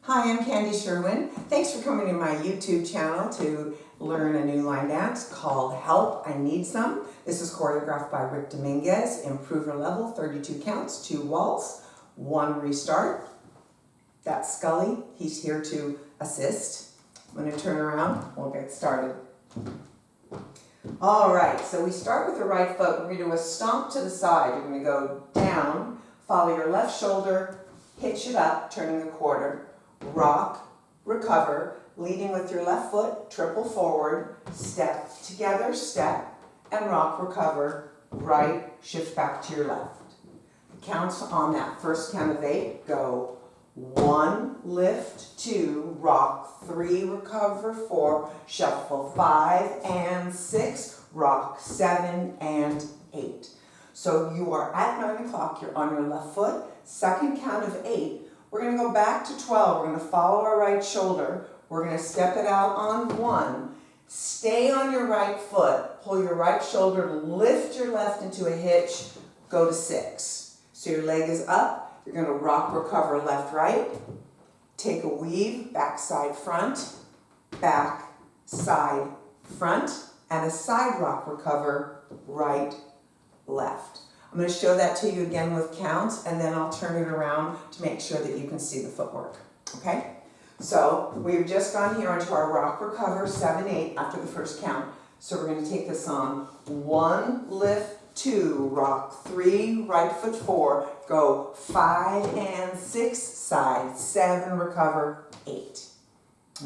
Hi, I'm Candy Sherwin. Thanks for coming to my YouTube channel to learn a new line dance called Help, I Need Some. This is choreographed by Rick Dominguez, improver level, 32 counts, 2 waltz, 1 restart. That's Scully, he's here to assist. I'm going to turn around, we'll get started. All right, so we start with the right foot. We're going to do a stomp to the side. You're going to go down, follow your left shoulder, hitch it up, turning a quarter. Rock, recover, leading with your left foot, triple forward, step together, step, and rock, recover, right, shift back to your left. The counts on that first count of 8 go 1, lift, 2, rock, 3, recover, 4, shuffle, 5 and 6, rock, 7 and 8. So you are at 9 o'clock, you're on your left foot, second count of 8, we're going to go back to 12. We're going to follow our right shoulder. We're going to step it out on 1. Stay on your right foot. Pull your right shoulder. Lift your left into a hitch. Go to 6. So your leg is up. You're going to rock, recover, left, right. Take a weave, back, side, front. Back, side, front. And a side rock, recover, right, left. I'm going to show that to you again with counts, and then I'll turn it around to make sure that you can see the footwork. Okay? So we've just gone here onto our rock, recover, 7, 8 after the first count. So we're going to take this on 1, lift, 2, rock, 3, right foot, 4, go 5 and 6, side, 7, recover, 8.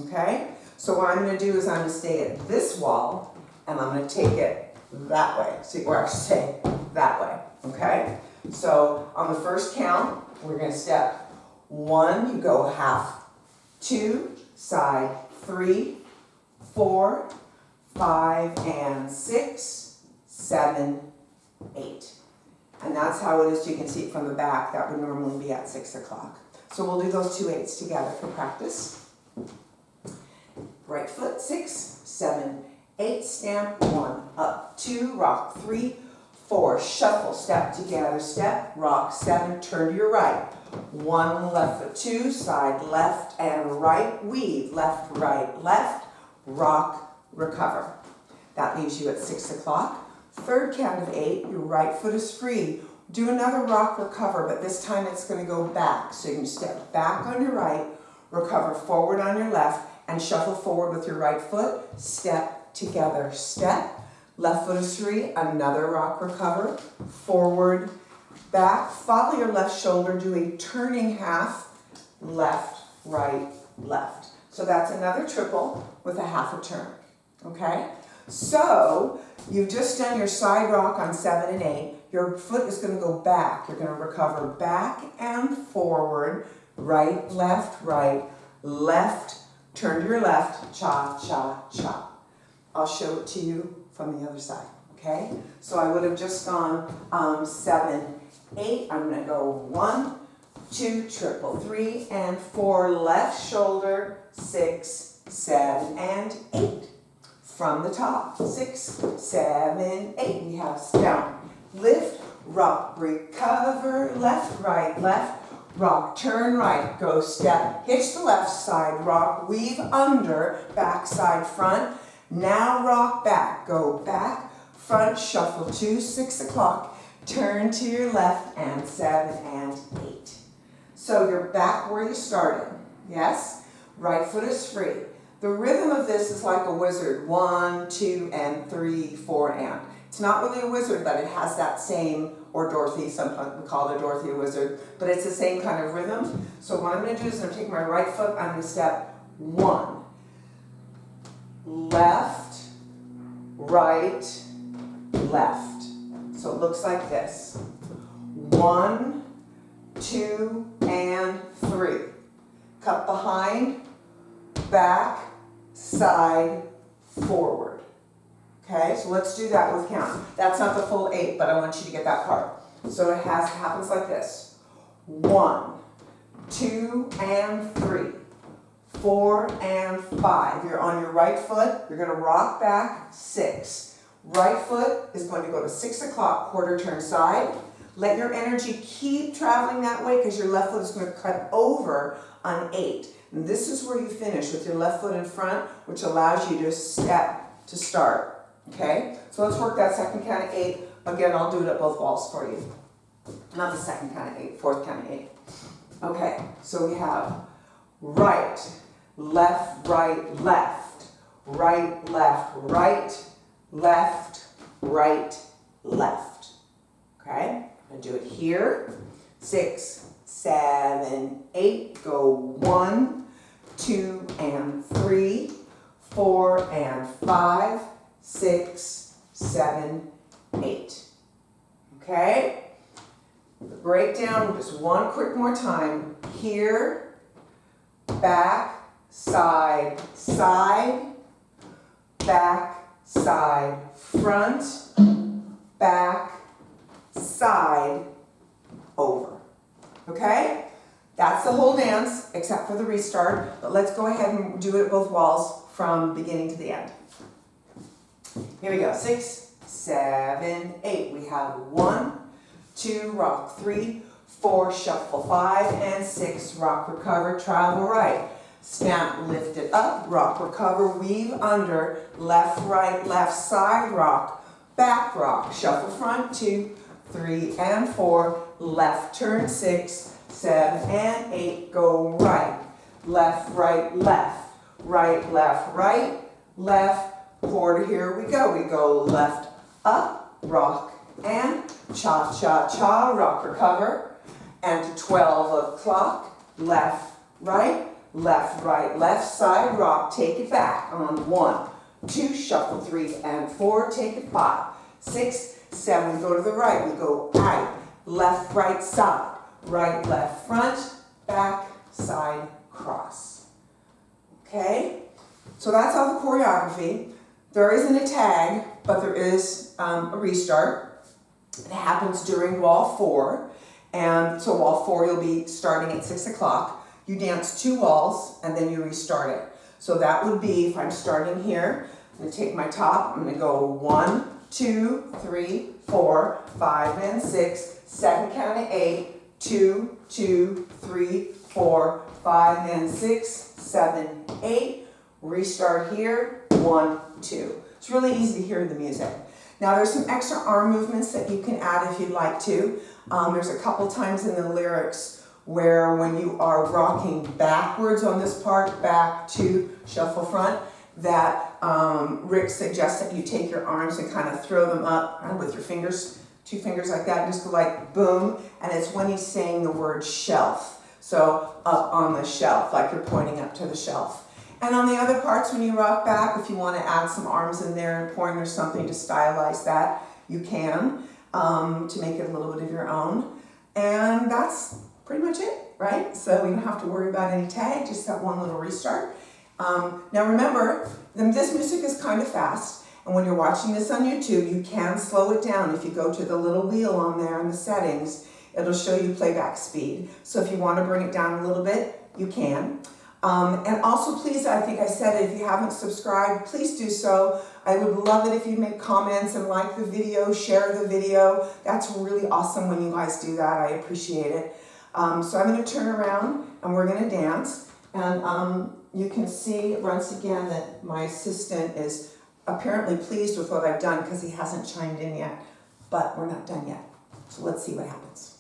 Okay? So what I'm going to do is I'm going to stay at this wall, and I'm going to take it that way. See, or I should say that way. Okay, so on the first count, we're going to step 1, you go half, 2, side, 3, 4, 5 and 6, 7, 8. And that's how it is. You can see it from the back. That would normally be at 6 o'clock. So we'll do those 2 8s together for practice. Right foot, 6, 7, 8, stamp, 1, up, 2, rock, 3, 4, shuffle, step together, step, rock, 7, turn to your right. 1, left foot, 2, side, left and right, weave, left, right, left, rock, recover. That leaves you at 6 o'clock. Third count of 8, your right foot is free. Do another rock, recover, but this time it's going to go back. So you can step back on your right, recover forward on your left, and shuffle forward with your right foot, step together, step. Left foot is free, another rock, recover, forward, back, follow your left shoulder, do a turning half, left, right, left. So that's another triple with a half a turn, okay? So you've just done your side rock on 7 and 8. Your foot is going to go back. You're going to recover back and forward, right, left, turn to your left, cha, cha, cha. I'll show it to you from the other side, okay? So I would have just gone 7, 8. I'm going to go 1, 2, triple, 3 and 4, left shoulder, 6, 7 and 8. From the top, 6, 7, 8. We have down, lift, rock, recover, left, rock, turn right, go step, hitch the left side, rock, weave under, back side, front. Now rock back, go back, front, shuffle 2, 6 o'clock, turn to your left, and 7 and 8. So you're back where you started, yes? Right foot is free. The rhythm of this is like a wizard, 1, 2, and 3, 4, and. It's not really a wizard, but it has that same, or Dorothy, sometimes we call it Dorothy a wizard, but it's the same kind of rhythm. So what I'm going to do is I'm going to take my right foot, I'm going to step 1. Left, right, left. So it looks like this. 1, 2, and 3. Cut behind, back, side, forward. Okay, so let's do that with count. That's not the full 8, but I want you to get that part. So it happens like this. 1, 2, and 3. 4 and 5. You're on your right foot. You're going to rock back, 6. Right foot is going to go to 6 o'clock, quarter turn side. Let your energy keep traveling that way because your left foot is going to cut over an 8. And this is where you finish with your left foot in front, which allows you to step to start. Okay? So let's work that second count of 8. Again, I'll do it at both walls for you. Not the second count of 8, fourth count of 8. Okay, so we have right, left, right, left, right, left, right, left, right, left. Okay, I'm gonna do it here. 6, 7, 8. Go 1, 2, and 3, 4, and 5, 6, 7, 8. Okay? The breakdown, just one quick more time. Here, back, side, side, back, side, front, back, side, over. Okay? That's the whole dance, except for the restart. But let's go ahead and do it at both walls from beginning to the end. Here we go. 6, 7, 8. We have 1, 2, rock 3, 4, shuffle 5, and 6, rock, recover, travel right. Snap, lift it up, rock, recover, weave under, left, right, left side, rock, back rock, shuffle front 2, 3, and 4, left turn 6, 7, and 8, go right, left, right, left, right, left, right, left, quarter, here we go left, up, rock, and cha, cha, cha, rock, recover, and to 12 o'clock, left, right, left side, rock, take it back on 1, 2, shuffle 3, and 4, take it 5, 6, 7, we go to the right, we go out, left, right side, right, left, front, back, side, cross. Okay, so that's all the choreography. There isn't a tag, but there is a restart. It happens during wall 4, and so wall 4 you'll be starting at 6 o'clock. You dance 2 walls, and then you restart it. So that would be, if I'm starting here, I'm going to take my top, I'm going to go 1, 2, 3, 4, 5, and 6, second count of 8, 2, 2, 3, 4, 5, and 6, 7, 8, restart here, 1, 2. It's really easy to hear the music. Now there's some extra arm movements that you can add if you'd like to. There's a couple times in the lyrics where when you are rocking backwards on this part, back to shuffle front, that Rick suggests that you take your arms and kind of throw them up with your fingers, 2 fingers like that, and just go like boom, and it's when he's saying the word shelf. So up on the shelf, like you're pointing up to the shelf. And on the other parts, when you rock back, if you want to add some arms in there and point or something to stylize that, you can, to make it a little bit of your own. And that's pretty much it, right? So you don't have to worry about any tag, just that one little restart. Now remember, this music is kind of fast, and when you're watching this on YouTube, you can slow it down. If you go to the little wheel on there in the settings, it'll show you playback speed. So if you want to bring it down a little bit, you can. And also please, I think I said it, if you haven't subscribed, please do so. I would love it if you make comments and like the video, share the video. That's really awesome when you guys do that. I appreciate it. So I'm going to turn around and we're going to dance. And you can see once again that my assistant is apparently pleased with what I've done because he hasn't chimed in yet. But we're not done yet. So let's see what happens.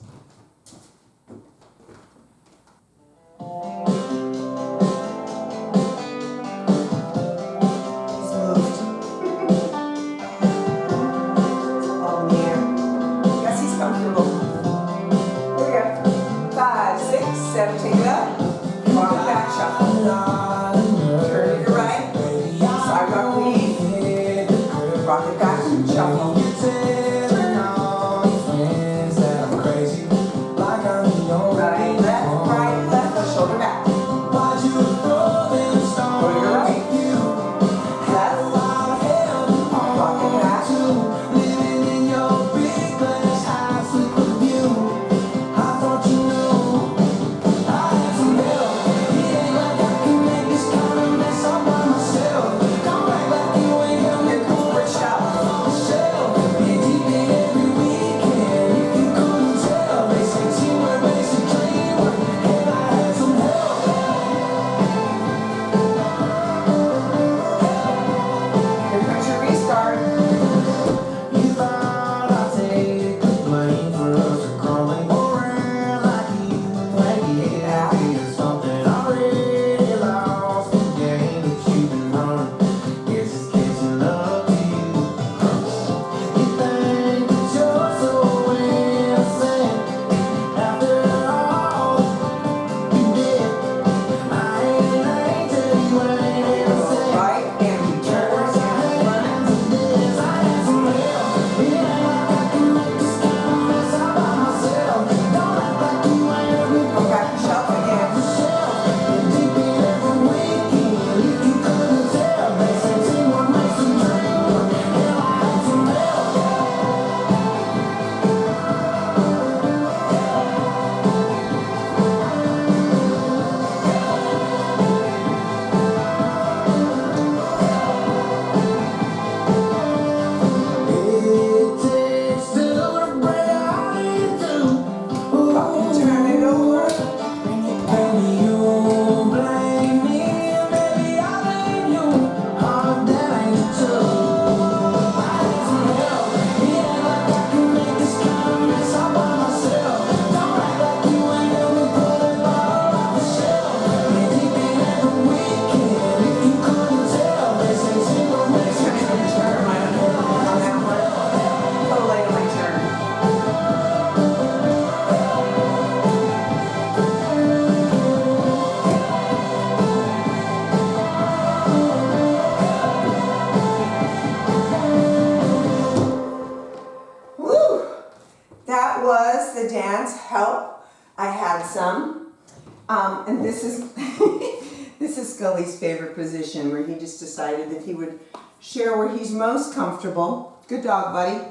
This is Scully's favorite position, where he just decided that he would share where he's most comfortable. Good dog, buddy.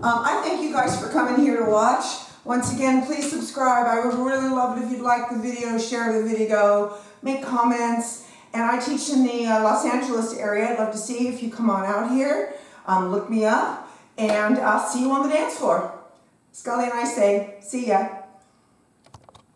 I thank you guys for coming here to watch. Once again, please subscribe. I would really love it if you'd like the video, share the video, make comments. And I teach in the Los Angeles area. I'd love to see if you come on out here. Look me up, and I'll see you on the dance floor. Scully and I say, see ya.